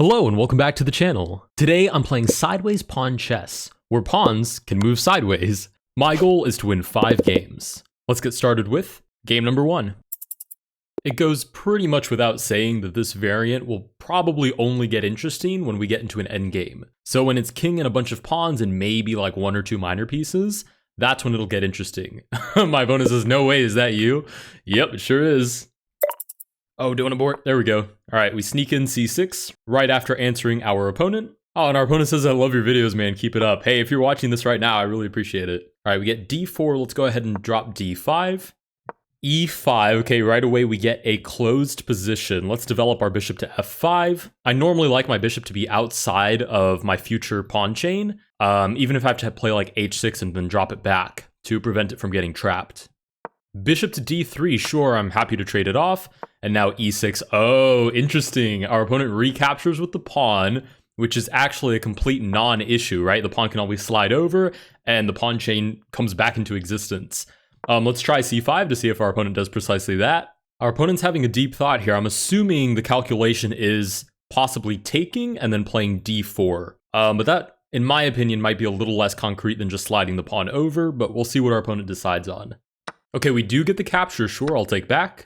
Hello and welcome back to the channel. Today I'm playing sideways pawn chess, where pawns can move sideways. My goal is to win 5 games. Let's get started with game number 1. It goes pretty much without saying that this variant will probably only get interesting when we get into an endgame. So when it's king and a bunch of pawns and maybe like 1 or 2 minor pieces, that's when it'll get interesting. My opponent says, no way, is that you? Yep, it sure is. Oh, don't abort. There we go. All right, we sneak in c6 right after answering our opponent. Oh, and our opponent says, I love your videos, man. Keep it up. Hey, if you're watching this right now, I really appreciate it. All right, we get d4. Let's go ahead and drop d5. e5. Okay, right away we get a closed position. Let's develop our bishop to f5. I normally like my bishop to be outside of my future pawn chain, even if I have to play like h6 and then drop it back to prevent it from getting trapped. Bishop to d3, sure, I'm happy to trade it off. And now e6, oh, interesting. Our opponent recaptures with the pawn, which is actually a complete non-issue, right? The pawn can always slide over, and the pawn chain comes back into existence. Let's try c5 to see if our opponent does precisely that. Our opponent's having a deep thought here. I'm assuming the calculation is possibly taking and then playing d4. But that, in my opinion, might be a little less concrete than just sliding the pawn over, but we'll see what our opponent decides on. Okay, we do get the capture, sure, I'll take back.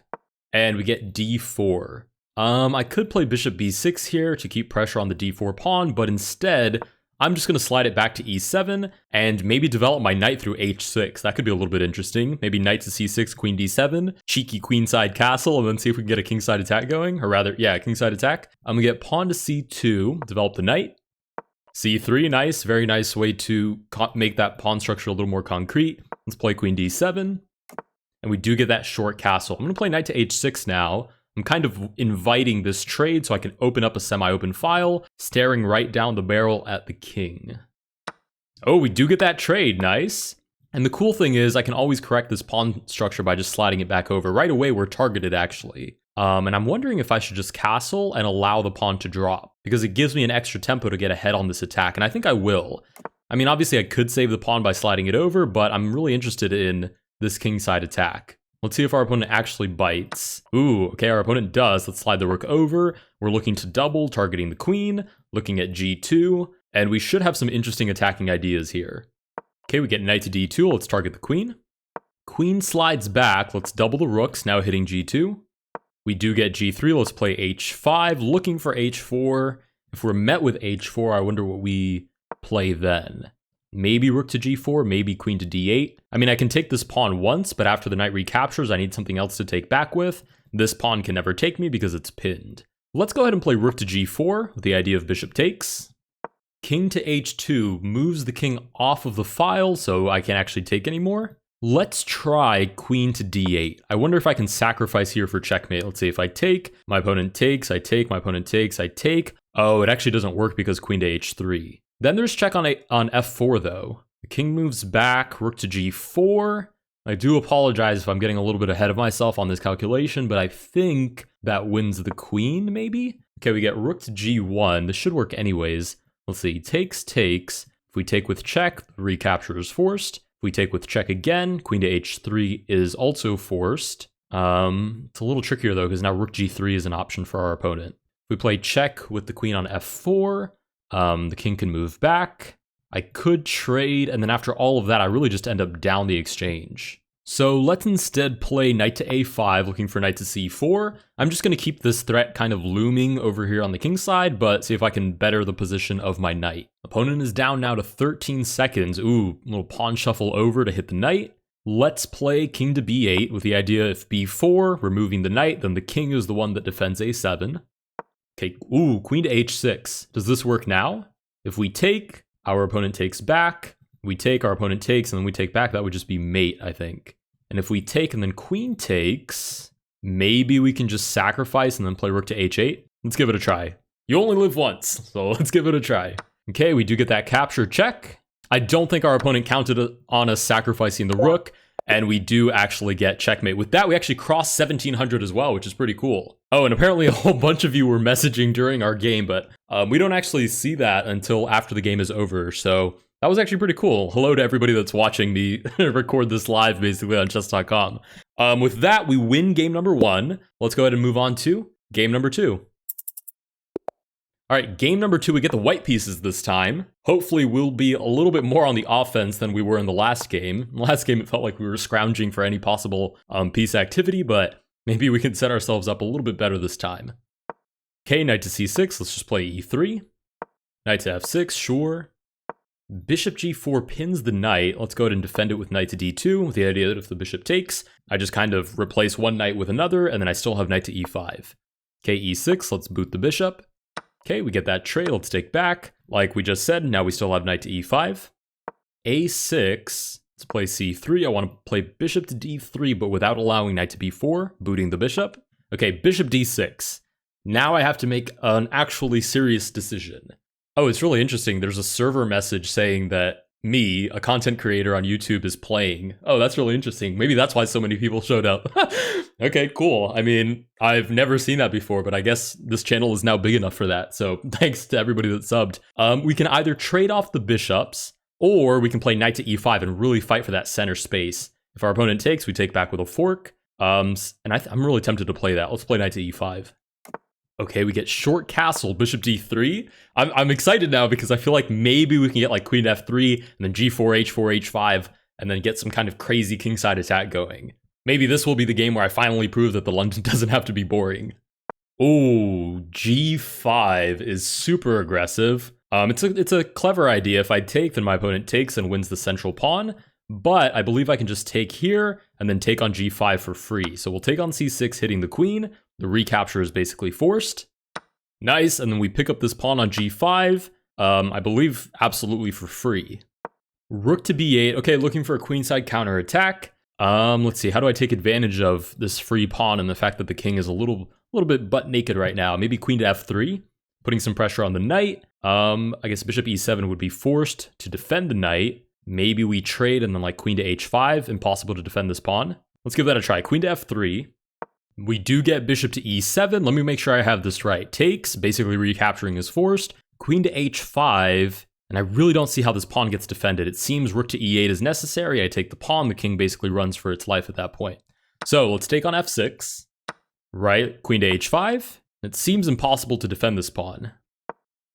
And we get d4. I could play bishop b6 here to keep pressure on the d4 pawn, but instead, I'm just going to slide it back to e7 and maybe develop my knight through h6. That could be a little bit interesting. Maybe knight to c6, queen d7, cheeky queenside castle, and then see if we can get a kingside attack going. Or rather, yeah, kingside attack. I'm going to get pawn to c2, develop the knight. c3, nice, very nice way to make that pawn structure a little more concrete. Let's play queen d7. And we do get that short castle. I'm going to play knight to h6 now. I'm kind of inviting this trade so I can open up a semi-open file, staring right down the barrel at the king. Oh, we do get that trade, nice. And the cool thing is I can always correct this pawn structure by just sliding it back over. Right away, we're targeted, actually. And I'm wondering if I should just castle and allow the pawn to drop, because it gives me an extra tempo to get ahead on this attack, and I think I will. I mean, obviously, I could save the pawn by sliding it over, but I'm really interested in this kingside attack. Let's see if our opponent actually bites. Ooh, okay, our opponent does. Let's slide the rook over. We're looking to double, targeting the queen, looking at g2, and we should have some interesting attacking ideas here. Okay, we get knight to d2. Let's target the queen. Queen slides back. Let's double the rooks, now hitting g2. We do get g3. Let's play h5, looking for h4. If we're met with h4, I wonder what we play then. Maybe rook to g4, maybe queen to d8. I mean, I can take this pawn once, but after the knight recaptures, I need something else to take back with. This pawn can never take me because it's pinned. Let's go ahead and play rook to g4 with the idea of bishop takes. King to h2 moves the king off of the file, so I can't actually take anymore. Let's try queen to d8. I wonder if I can sacrifice here for checkmate. Let's see, if I take, my opponent takes, I take, my opponent takes, I take. Oh, it actually doesn't work because queen to h3. Then there's check on f4, though. The king moves back, rook to g4. I do apologize if I'm getting a little bit ahead of myself on this calculation, but I think that wins the queen, maybe? Okay, we get rook to g1. This should work anyways. Let's see, takes, takes. If we take with check, the recapture is forced. If we take with check again, queen to h3 is also forced. It's a little trickier, though, because now rook g3 is an option for our opponent. If we play check with the queen on f4, the king can move back. I could trade, and then after all of that, I really just end up down the exchange. So let's instead play knight to a5, looking for knight to c4. I'm just going to keep this threat kind of looming over here on the king side, but see if I can better the position of my knight. Opponent is down now to 13 seconds. Ooh, a little pawn shuffle over to hit the knight. Let's play king to b8 with the idea if b4, removing the knight, then the king is the one that defends a7. Okay, ooh, queen to h6. Does this work now? If we take, our opponent takes back. We take, our opponent takes, and then we take back. That would just be mate, I think. And if we take and then queen takes, maybe we can just sacrifice and then play rook to h8. Let's give it a try. You only live once, so let's give it a try. Okay, we do get that capture check. I don't think our opponent counted on us sacrificing the rook, and we do actually get checkmate. With that, we actually crossed 1700 as well, which is pretty cool. Oh, and apparently a whole bunch of you were messaging during our game, but we don't actually see that until after the game is over, so that was actually pretty cool. Hello to everybody that's watching me record this live, basically, on chess.com. With that, we win game number 1. Let's go ahead and move on to game number 2. All right, game number 2, we get the white pieces this time. Hopefully we'll be a little bit more on the offense than we were in the last game. In the last game, it felt like we were scrounging for any possible piece activity, but maybe we can set ourselves up a little bit better this time. Okay, knight to c6, let's just play e3. Knight to f6, sure. Bishop g4 pins the knight. Let's go ahead and defend it with knight to d2, with the idea that if the bishop takes, I just kind of replace one knight with another, and then I still have knight to e5. Okay, e6, let's boot the bishop. Okay, we get that trade, let's take back. Like we just said, now we still have knight to e5. a6, let's play c3. I want to play bishop to d3, but without allowing knight to b4, booting the bishop. Okay, bishop d6. Now I have to make an actually serious decision. Oh, it's really interesting. There's a server message saying that me, a content creator on YouTube, is playing. Oh, that's really interesting. Maybe that's why so many people showed up. Okay, cool. I mean, I've never seen that before, but I guess this channel is now big enough for that. So thanks to everybody that subbed. We can either trade off the bishops, or we can play knight to e5 and really fight for that center space. If our opponent takes, we take back with a fork. And I'm really tempted to play that. Let's play knight to e5. Okay, we get short castle, bishop d3. I'm excited now because I feel like maybe we can get like queen f3 and then g4, h4, h5, and then get some kind of crazy kingside attack going. Maybe this will be the game where I finally prove that the London doesn't have to be boring. Oh, g5 is super aggressive. It's a clever idea. If I take, then my opponent takes and wins the central pawn. But I believe I can just take here and then take on g5 for free. So we'll take on c6, hitting the queen. The recapture is basically forced. Nice, and then we pick up this pawn on g5. I believe absolutely for free. Rook to b8. Okay, looking for a queenside counterattack. Let's see, how do I take advantage of this free pawn and the fact that the king is a little bit butt naked right now? Maybe queen to f3, putting some pressure on the knight. I guess bishop e7 would be forced to defend the knight. Maybe we trade and then like queen to h5, impossible to defend this pawn. Let's give that a try. Queen to f3. We do get bishop to e7. Let me make sure I have this right. Takes, basically recapturing is forced. Queen to h5, and I really don't see how this pawn gets defended. It seems rook to e8 is necessary. I take the pawn. The king basically runs for its life at that point. So let's take on f6. Right, queen to h5. It seems impossible to defend this pawn.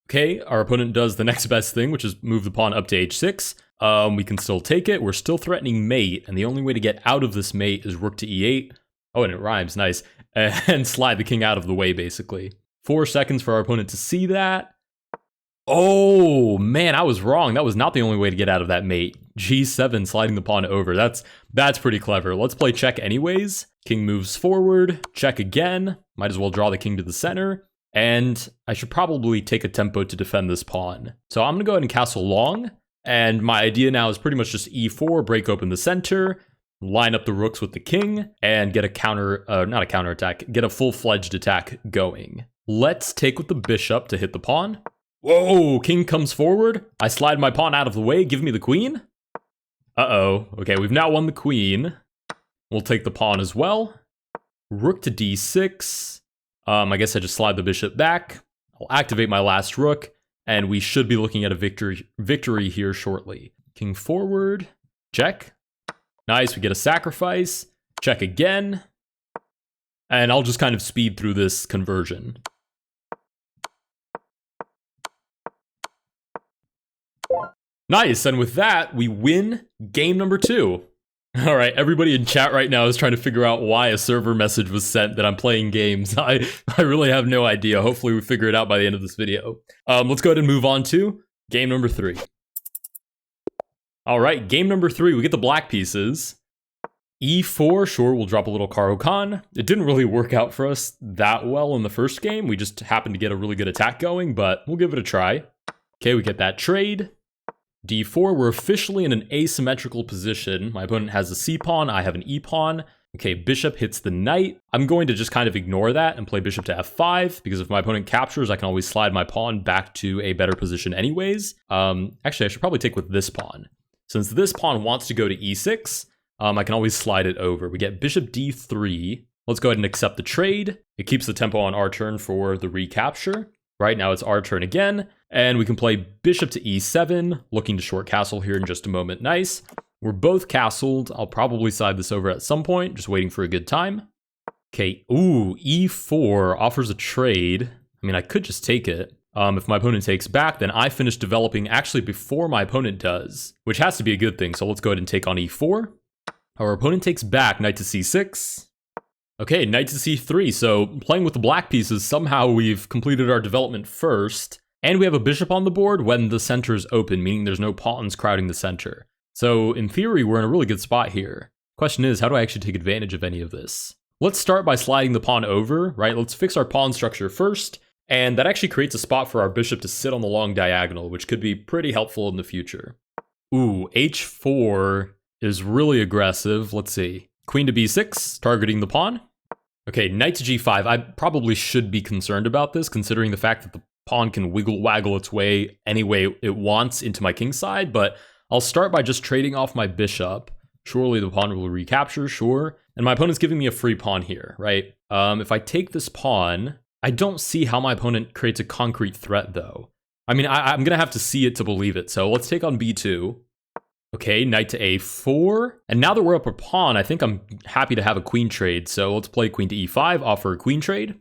Okay, our opponent does the next best thing, which is move the pawn up to h6. We can still take it. We're still threatening mate, and the only way to get out of this mate is rook to e8. Oh, and it rhymes, nice. And slide the king out of the way, basically. 4 seconds for our opponent to see that. Oh, man, I was wrong. That was not the only way to get out of that mate. g7, sliding the pawn over. That's pretty clever. Let's play check anyways. King moves forward. Check again. Might as well draw the king to the center. And I should probably take a tempo to defend this pawn. So I'm going to go ahead and castle long. And my idea now is pretty much just e4, break open the center, line up the rooks with the king, and get a not a counterattack, get a full-fledged attack going. Let's take with the bishop to hit the pawn. Whoa, king comes forward. I slide my pawn out of the way, give me the queen. Uh-oh. Okay, we've now won the queen. We'll take the pawn as well. Rook to d6. I guess I just slide the bishop back. I'll activate my last rook, and we should be looking at a victory here shortly. King forward. Check. Nice, we get a sacrifice. Check again. And I'll just kind of speed through this conversion. Nice, and with that, we win game number 2. All right, everybody in chat right now is trying to figure out why a server message was sent that I'm playing games. I really have no idea. Hopefully we figure it out by the end of this video. Let's go ahead and move on to game number 3. All right, game number 3, we get the black pieces. e4, sure, we'll drop a little Caro-Kann. It didn't really work out for us that well in the first game. We just happened to get a really good attack going, but we'll give it a try. Okay, we get that trade. d4, we're officially in an asymmetrical position. My opponent has a c-pawn, I have an e-pawn. Okay, bishop hits the knight. I'm going to just kind of ignore that and play bishop to f5, because if my opponent captures, I can always slide my pawn back to a better position anyways. Actually, I should probably take with this pawn. Since this pawn wants to go to e6, I can always slide it over. We get bishop d3. Let's go ahead and accept the trade. It keeps the tempo on our turn for the recapture. Right now it's our turn again, and we can play bishop to e7, looking to short castle here in just a moment. Nice. We're both castled. I'll probably side this over at some point, just waiting for a good time. Okay, ooh, e4 offers a trade. I mean, I could just take it. If my opponent takes back, then I finish developing actually before my opponent does, which has to be a good thing. So let's go ahead and take on e4. Our opponent takes back, knight to c6. Okay, knight to c3. So playing with the black pieces, somehow we've completed our development first. And we have a bishop on the board when the center is open, meaning there's no pawns crowding the center. So in theory, we're in a really good spot here. Question is, how do I actually take advantage of any of this? Let's start by sliding the pawn over, right? Let's fix our pawn structure first. And that actually creates a spot for our bishop to sit on the long diagonal, which could be pretty helpful in the future. Ooh, h4 is really aggressive. Let's see. Queen to b6, targeting the pawn. Okay, knight to g5. I probably should be concerned about this, considering the fact that the pawn can wiggle-waggle its way any way it wants into my king side, but I'll start by just trading off my bishop. Surely the pawn will recapture, sure. And my opponent's giving me a free pawn here, right? If I take this pawn, I don't see how my opponent creates a concrete threat, though. I mean, I'm going to have to see it to believe it. So let's take on b2. Okay, knight to a4. And now that we're up a pawn, I think I'm happy to have a queen trade. So let's play queen to e5, offer a queen trade.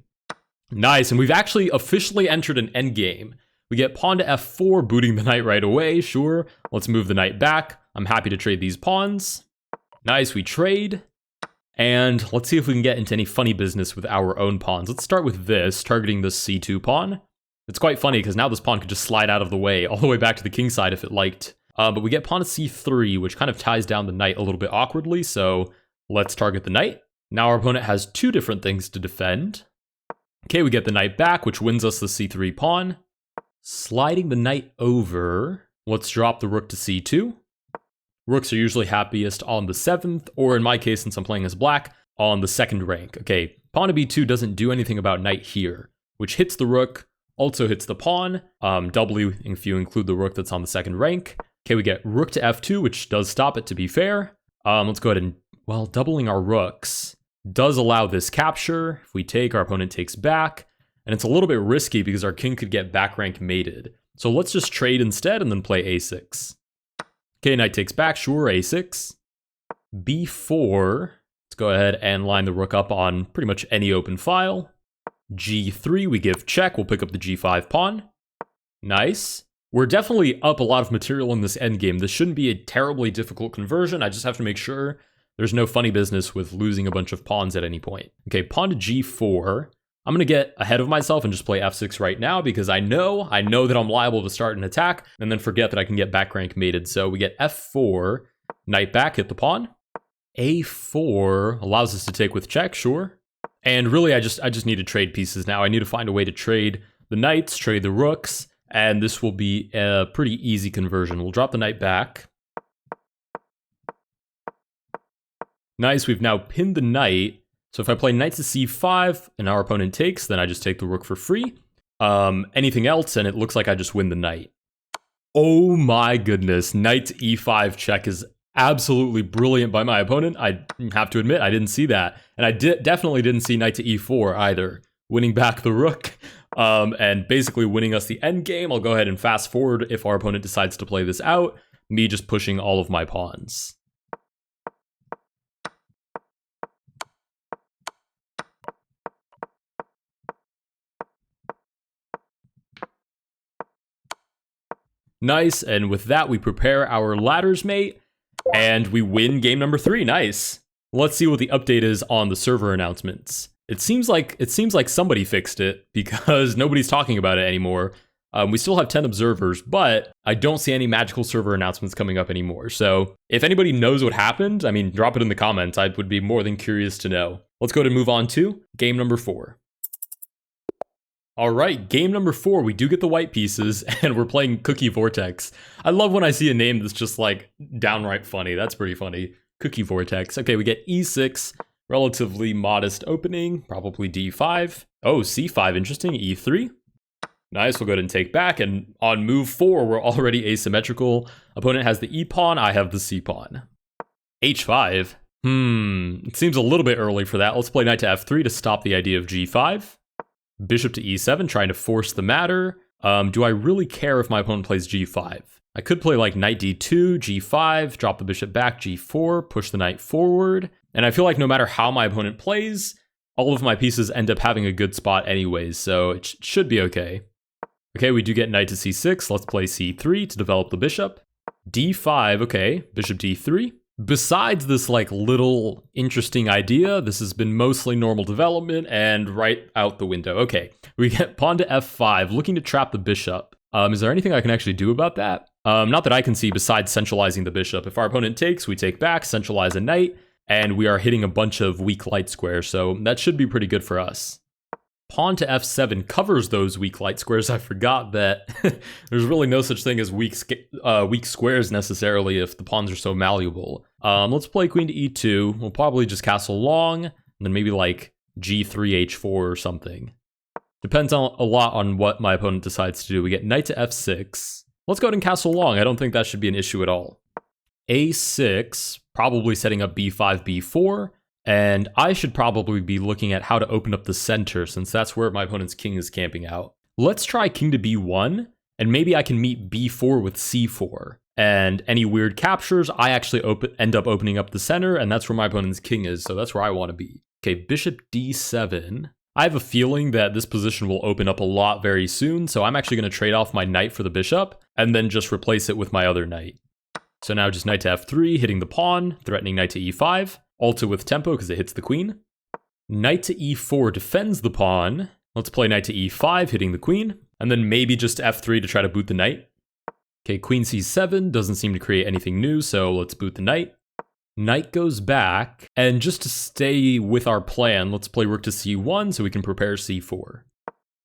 Nice, and we've actually officially entered an endgame. We get pawn to f4, booting the knight right away, sure. Let's move the knight back. I'm happy to trade these pawns. Nice, we trade. And let's see if we can get into any funny business with our own pawns. Let's start with this, targeting the c2 pawn. It's quite funny because now this pawn could just slide out of the way, all the way back to the king side if it liked. But we get pawn to c3, which kind of ties down the knight a little bit awkwardly, so let's target the knight. Now our opponent has two different things to defend. Okay, we get the knight back, which wins us the c3 pawn. Sliding the knight over, let's drop the rook to c2. Rooks are usually happiest on the 7th, or in my case, since I'm playing as black, on the 2nd rank. Okay, pawn to b2 doesn't do anything about knight here, which hits the rook, also hits the pawn, doubly if you include the rook that's on the 2nd rank. Okay, we get rook to f2, which does stop it, to be fair. Let's go ahead and, well, doubling our rooks does allow this capture. If we take, our opponent takes back, and it's a little bit risky because our king could get back rank mated. So let's just trade instead and then play a6. Okay, knight takes back, sure, a6. b4, let's go ahead and line the rook up on pretty much any open file. g3, we give check, we'll pick up the g5 pawn. Nice. We're definitely up a lot of material in this endgame. This shouldn't be a terribly difficult conversion, I just have to make sure there's no funny business with losing a bunch of pawns at any point. Okay, pawn to g4. I'm going to get ahead of myself and just play f6 right now because I know that I'm liable to start an attack and then forget that I can get back rank mated. So we get f4, knight back, hit the pawn. a4 allows us to take with check, sure. And really, I just need to trade pieces now. I need to find a way to trade the knights, trade the rooks, and this will be a pretty easy conversion. We'll drop the knight back. Nice, we've now pinned the knight. So if I play knight to c5 and our opponent takes, then I just take the rook for free. Anything else, and it looks like I just win the knight. Oh my goodness, knight to e5 check is absolutely brilliant by my opponent. I have to admit, I didn't see that. And I definitely didn't see knight to e4 either. Winning back the rook, and basically winning us the endgame. I'll go ahead and fast forward if our opponent decides to play this out. Me just pushing all of my pawns. Nice, and with that, we prepare our ladders mate, and we win game number 3. Nice. Let's see what the update is on the server announcements. It seems like somebody fixed it because nobody's talking about it anymore. We still have 10 observers, but I don't see any magical server announcements coming up anymore. So if anybody knows what happened, I mean, drop it in the comments. I would be more than curious to know. Let's go ahead and move on to game number 4. All right, game number 4, we do get the white pieces, and we're playing Cookie Vortex. I love when I see a name that's just, like, downright funny. That's pretty funny. Cookie Vortex. Okay, we get e6, relatively modest opening, probably d5. Oh, c5, interesting, e3. Nice, we'll go ahead and take back, and on move 4, we're already asymmetrical. Opponent has the e-pawn, I have the c-pawn. h5. It seems a little bit early for that. Let's play knight to f3 to stop the idea of g5. Bishop to e7, trying to force the matter. Do I really care if my opponent plays g5? I could play like knight d2, g5, drop the bishop back, g4, push the knight forward. And I feel like no matter how my opponent plays, all of my pieces end up having a good spot anyways, so it should be okay. Okay, we do get knight to c6. Let's play c3 to develop the bishop. d5, okay, bishop d3. Besides this like little interesting idea, this has been mostly normal development and right out the window. Okay, we get pawn to f5, looking to trap the bishop. Is there anything I can actually do about that? Not that I can see besides centralizing the bishop. If our opponent takes, we take back, centralize a knight, and we are hitting a bunch of weak light squares, so that should be pretty good for us. Pawn to f7 covers those weak light squares. I forgot that there's really no such thing as weak squares necessarily if the pawns are so malleable. Let's play queen to e2. We'll probably just castle long, and then maybe like g3, h4 or something. Depends a lot on what my opponent decides to do. We get knight to f6. Let's go ahead and castle long. I don't think that should be an issue at all. a6, probably setting up b5, b4. And I should probably be looking at how to open up the center since that's where my opponent's king is camping out. Let's try king to b1, and maybe I can meet b4 with c4. And any weird captures, I actually end up opening up the center, and that's where my opponent's king is, so that's where I want to be. Okay, bishop d7. I have a feeling that this position will open up a lot very soon, so I'm actually going to trade off my knight for the bishop, and then just replace it with my other knight. So now just knight to f3, hitting the pawn, threatening knight to e5. Also with tempo because it hits the queen. Knight to e4 defends the pawn. Let's play knight to e5, hitting the queen. And then maybe just f3 to try to boot the knight. Okay, queen c7 doesn't seem to create anything new, so let's boot the knight. Knight goes back. And just to stay with our plan, let's play rook to c1 so we can prepare c4.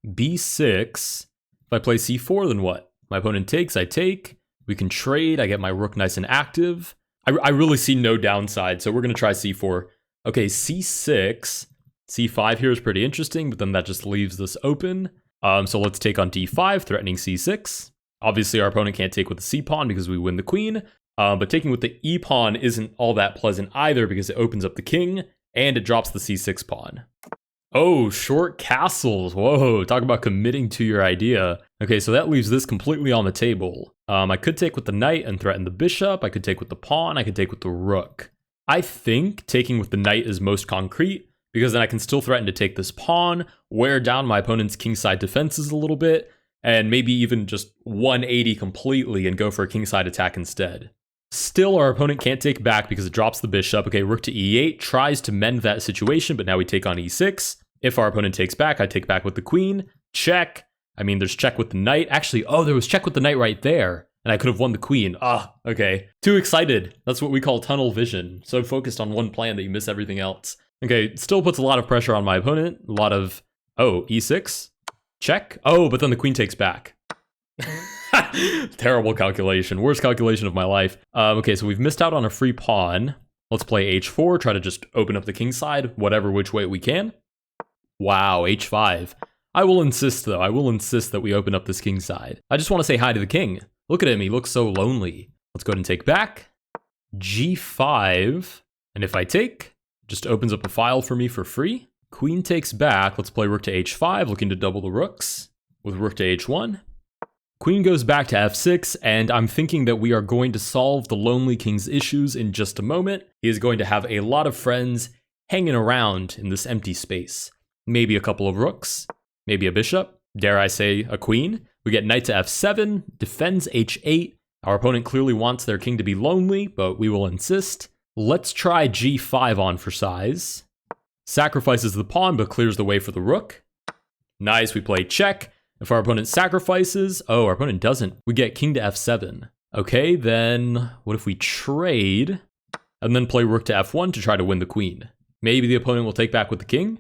b6. If I play c4, then what? My opponent takes, I take. We can trade, I get my rook nice and active. I really see no downside, so we're going to try c4. Okay, c6. c5 here is pretty interesting, but then that just leaves this open. So let's take on d5, threatening c6. Obviously, our opponent can't take with the c-pawn because we win the queen. But taking with the e-pawn isn't all that pleasant either because it opens up the king, and it drops the c6 pawn. Oh, short castles. Whoa, talk about committing to your idea. Okay, so that leaves this completely on the table. I could take with the knight and threaten the bishop. I could take with the pawn. I could take with the rook. I think taking with the knight is most concrete because then I can still threaten to take this pawn, wear down my opponent's kingside defenses a little bit, and maybe even just 180 completely and go for a kingside attack instead. Still, our opponent can't take back because it drops the bishop. Okay, rook to e8 tries to mend that situation, but now we take on e6. If our opponent takes back, I take back with the queen. Check. I mean, there's check with the knight. Actually, oh, there was check with the knight right there. And I could have won the queen. Ah, okay. Too excited. That's what we call tunnel vision. So focused on one plan that you miss everything else. Okay, still puts a lot of pressure on my opponent. A lot of, oh, e6. Check. Oh, but then the queen takes back. Terrible calculation. Worst calculation of my life. Okay, so we've missed out on a free pawn. Let's play h4. Try to just open up the king side, whatever which way we can. Wow, h5. I will insist, though. I will insist that we open up this king side. I just want to say hi to the king. Look at him. He looks so lonely. Let's go ahead and take back. g5. And if I take, just opens up a file for me for free. Queen takes back. Let's play rook to h5, looking to double the rooks with rook to h1. Queen goes back to f6, and I'm thinking that we are going to solve the lonely king's issues in just a moment. He is going to have a lot of friends hanging around in this empty space. Maybe a couple of rooks, maybe a bishop, dare I say a queen. We get knight to f7, defends h8. Our opponent clearly wants their king to be lonely, but we will insist. Let's try g5 on for size. Sacrifices the pawn, but clears the way for the rook. Nice, we play check. If our opponent sacrifices, oh, our opponent doesn't. We get king to f7. Okay, then what if we trade and then play rook to f1 to try to win the queen? Maybe the opponent will take back with the king.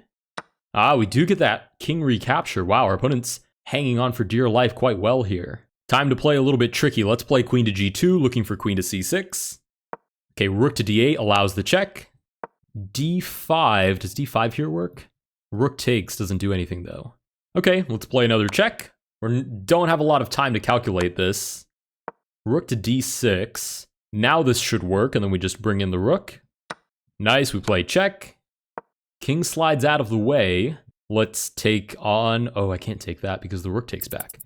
Ah, we do get that king recapture. Wow, our opponent's hanging on for dear life quite well here. Time to play a little bit tricky. Let's play queen to g2, looking for queen to c6. Okay, rook to d8 allows the check. d5, does d5 here work? Rook takes doesn't do anything though. Okay, let's play another check. We don't have a lot of time to calculate this. Rook to d6. Now this should work, and then we just bring in the rook. Nice, we play check. King slides out of the way. Let's take on... Oh, I can't take that because the rook takes back.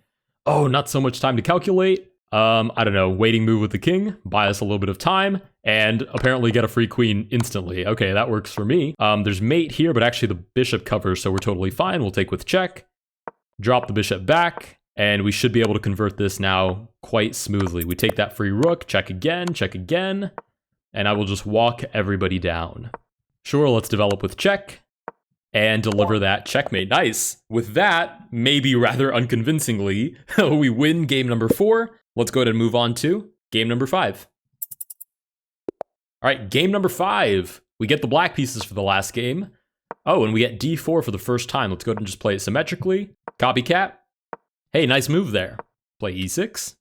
Oh, not so much time to calculate. I don't know, waiting move with the king, buy us a little bit of time, and apparently get a free queen instantly. Okay, that works for me. There's mate here, but actually the bishop covers, so we're totally fine. We'll take with check. Drop the bishop back, And we should be able to convert this now quite smoothly. We take that free rook, check again, and I will just walk everybody down. Sure, let's develop with check, and deliver that checkmate. Nice. With that, maybe rather unconvincingly, we win game number 4. Let's go ahead and move on to game number 5. All right, game number 5. We get the black pieces for the last game. Oh, and we get d4 for the first time. Let's go ahead and just play it symmetrically. Copycat. Hey, nice move there. Play e6.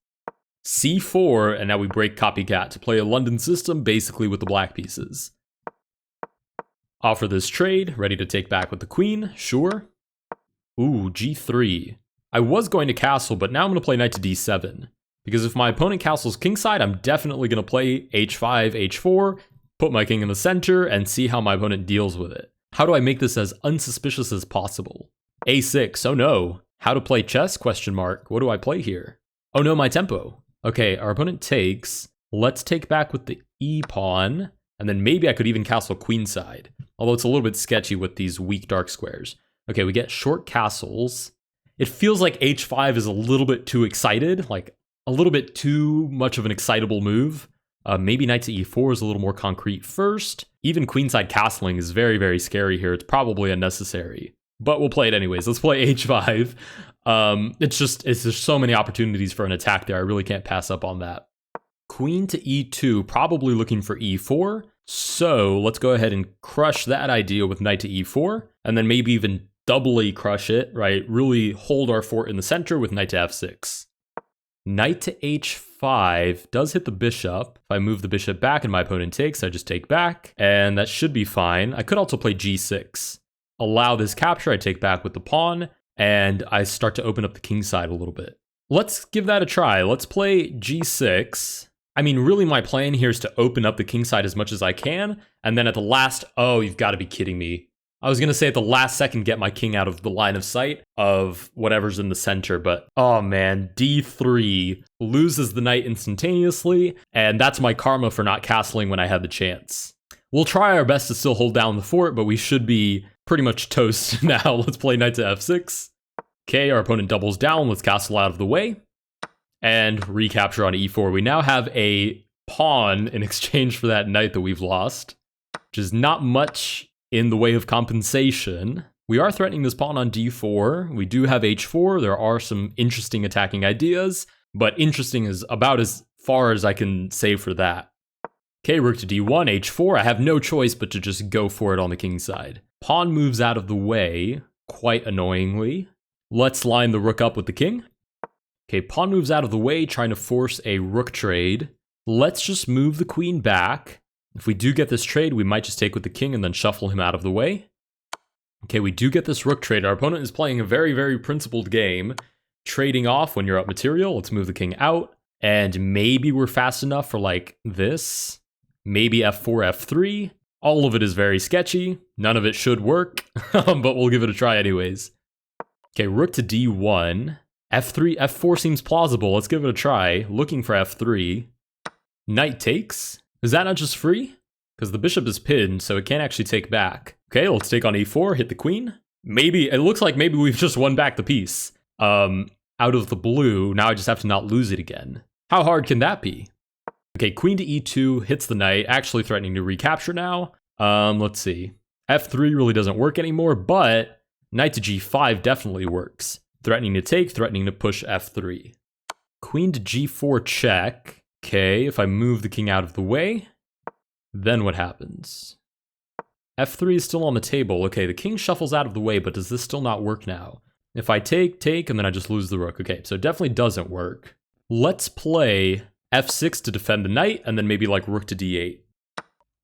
c4, and now we break copycat to play a London system basically with the black pieces. Offer this trade, ready to take back with the queen, sure. Ooh, g3. I was going to castle, but now I'm going to play knight to d7. Because if my opponent castles kingside, I'm definitely going to play h5, h4, put my king in the center, and see how my opponent deals with it. How do I make this as unsuspicious as possible? a6, oh no. How to play chess, question mark. What do I play here? Oh no, my tempo. Okay, our opponent takes. Let's take back with the e-pawn, and then maybe I could even castle queenside. Although it's a little bit sketchy with these weak dark squares. Okay, we get short castles. It feels like h5 is a little bit too excited, like a little bit too much of an excitable move. Maybe knight to e4 is a little more concrete first. Even queenside castling is very, very scary here. It's probably unnecessary. But we'll play it anyways. Let's play h5. It's just there's so many opportunities for an attack there. I really can't pass up on that. Queen to e2, probably looking for e4. So let's go ahead and crush that idea with knight to e4. And then maybe even doubly crush it, right? Really hold our fort in the center with knight to f6. Knight to h5 does hit the bishop. If I move the bishop back and my opponent takes, I just take back. And that should be fine. I could also play g6. Allow this capture, I take back with the pawn, and I start to open up the king side a little bit. Let's give that a try. Let's play g6. I mean, really my plan here is to open up the king side as much as I can, and then at the last, oh, you've got to be kidding me. I was going to say at the last second get my king out of the line of sight of whatever's in the center, but oh man, d3 loses the knight instantaneously, and that's my karma for not castling when I had the chance. We'll try our best to still hold down the fort, but we should be pretty much toast now. Let's play knight to f6. Okay, our opponent doubles down. Let's castle out of the way. And recapture on e4. We now have a pawn in exchange for that knight that we've lost, which is not much in the way of compensation. We are threatening this pawn on d4. We do have h4. There are some interesting attacking ideas, but interesting is about as far as I can say for that. Okay, rook to d1, h4. I have no choice but to just go for it on the king side. Pawn moves out of the way, quite annoyingly. Let's line the rook up with the king. Okay, pawn moves out of the way, trying to force a rook trade. Let's just move the queen back. If we do get this trade, we might just take with the king and then shuffle him out of the way. Okay, we do get this rook trade. Our opponent is playing a very, very principled game. Trading off when you're up material. Let's move the king out. And maybe we're fast enough for like this. Maybe f4, f3. All of it is very sketchy. None of it should work, but we'll give it a try anyways. Okay, rook to d1. f3, f4 seems plausible. Let's give it a try. Looking for f3. Knight takes. Is that not just free? Because the bishop is pinned, so it can't actually take back. Okay, let's take on e4, hit the queen. Maybe, it looks like maybe we've just won back the piece. Out of the blue, now I just have to not lose it again. How hard can that be? Okay, queen to e2 hits the knight, actually threatening to recapture now. Let's see. f3 really doesn't work anymore, but knight to g5 definitely works. Threatening to take, threatening to push f3. Queen to g4 check. Okay, if I move the king out of the way, then what happens? f3 is still on the table. Okay, the king shuffles out of the way, but does this still not work now? If I take, and then I just lose the rook. Okay, so it definitely doesn't work. Let's play f6 to defend the knight, and then maybe like rook to d8.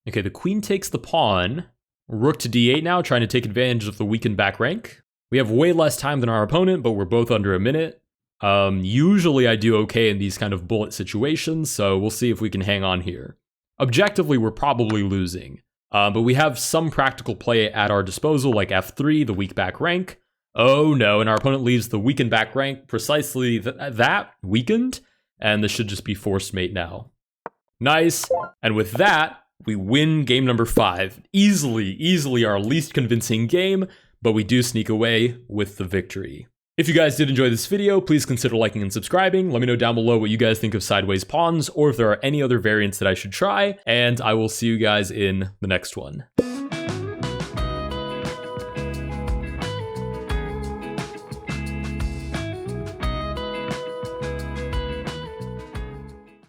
Okay, the queen takes the pawn. Rook to d8 now, trying to take advantage of the weakened back rank. We have way less time than our opponent, but we're both under a minute. Usually I do okay in these kind of bullet situations, so we'll see if we can hang on here. Objectively, we're probably losing. But we have some practical play at our disposal, like f3, the weak back rank. Oh no, and our opponent leaves the weakened back rank, precisely that, weakened, and this should just be forced mate now. Nice, and with that, we win game number 5. Easily our least convincing game, but we do sneak away with the victory. If you guys did enjoy this video, please consider liking and subscribing. Let me know down below what you guys think of sideways pawns, or if there are any other variants that I should try, and I will see you guys in the next one.